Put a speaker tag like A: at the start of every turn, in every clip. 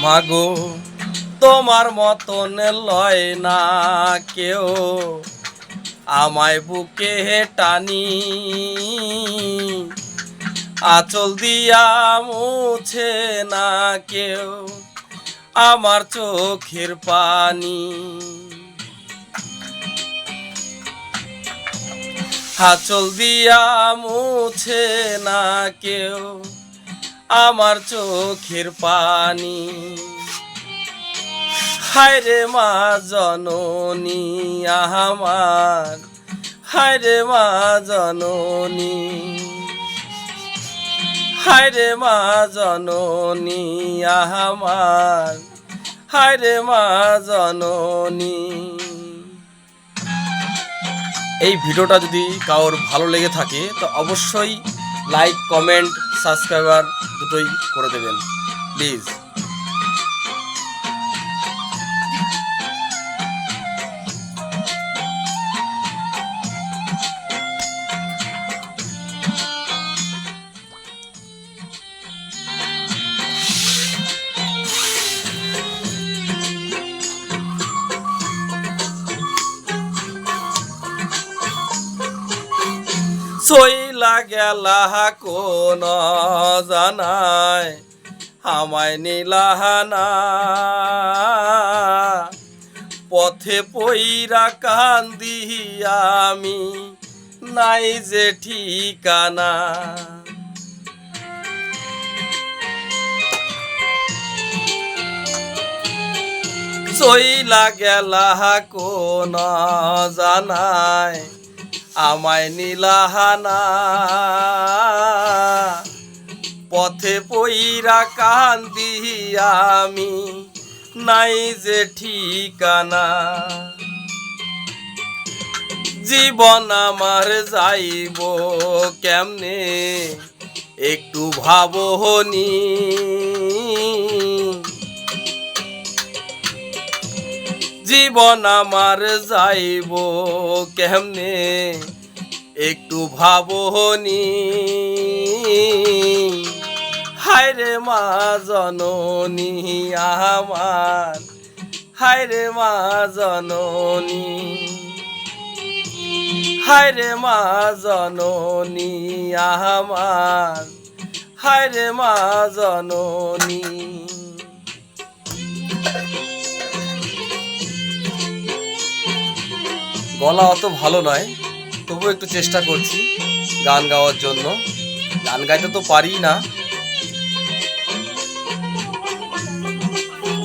A: মাগো তোমার মতন লয় না কেউ আমায় বুকে টানি, আঁচল দিয়া মুছে না কেউ আমার চোখের পানি। আঁচল দিয়া মুছে না কেউ আমার চোখের পানি। হায়রে মা জননী আমার, হায়রে মা জননী, হায়রে মা জননী আমার, হায়রে মা জননী। এই ভিডিওটা যদি কারোর ভালো লেগে থাকে তো অবশ্যই লাইক, কমেন্ট, সাবস্ক্রাইবার দুটোই করে দেবেন প্লিজ। চইলা গেলা কোন জানায় আমায় নিলাহানা, পথে পইরা কান্দি আমি নাই যে ঠিকানা। চইলা গেলা কোন জানায় আমায় নিলাহানা, পথে পইরা কান্দি আমি নাই যে ঠিকানা। জীবন আমার যাইব কেমনে একটু ভাবনি, জীবন আমার যাইব কেমনে একটু ভাবনি। হায়রে মা জননী আমার, হায়রে মা জননী, হায়রে মা জননী আমার, হায়রে মা জননী। গলা অত ভালো নয়, তবু একটু চেষ্টা করছি গান গাওয়ার জন্য। গান গাইতে তো পারি না,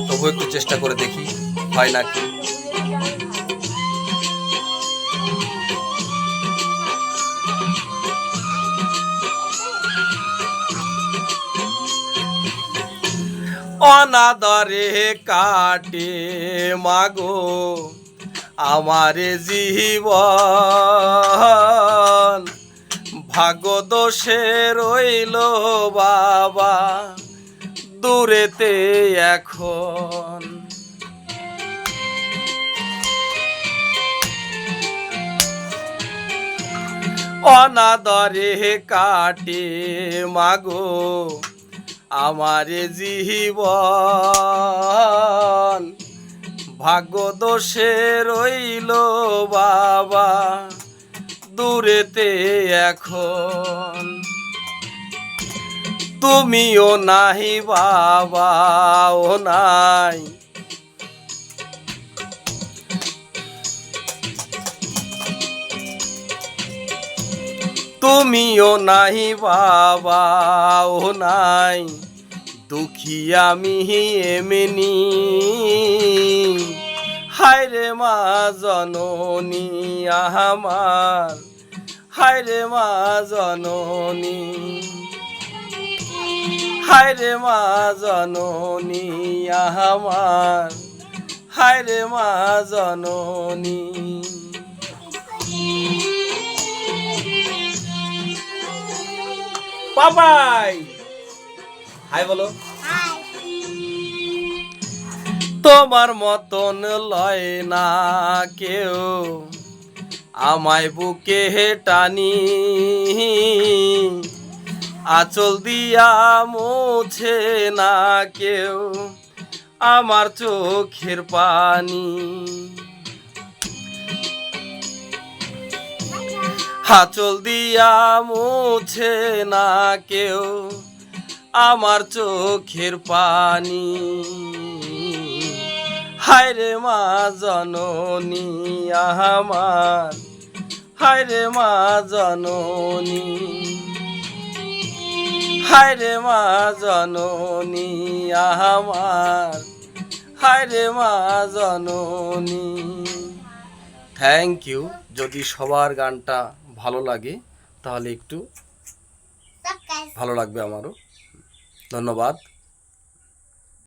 A: তবু একটু চেষ্টা করে দেখি হয় নাকি। অনাদরে কাটে মাগো আমারে জীবন, ভাগ্য দোষে রইল বাবা দূরেতে এখন। অনাদরে কাটে মাগো আমারে জীবন, ভাগ্য দোষে রইল বাবা দূরেতে এখন। তুমিও নাহি বাবা ও নাই, তুমিও নাহি বাবা ও নাই, দুঃখী আমি এমনি। হায়রে মা জননী আমার, হায়রে মা জননী, হায়রে মা জননী আমার, হায়রে মা জননী। পাপাই হাই বলো। তোমার মতন লয় না কেউ আমায় বুকে টানি, আঁচল দিয়া মুছে না কেউ আমার চোখের পানি। আঁচল দিয়া মুছে না কেউ আমার চোখের পানি। হায়রে মা জননী আমার, হায়রে মা জননী, হায়রে মা জননী আমার, হায়রে মা জননী। Thank you. যদি সবার গানটা ভালো লাগে তাহলে একটু ভালো লাগবে আমারও। ধন্যবাদ।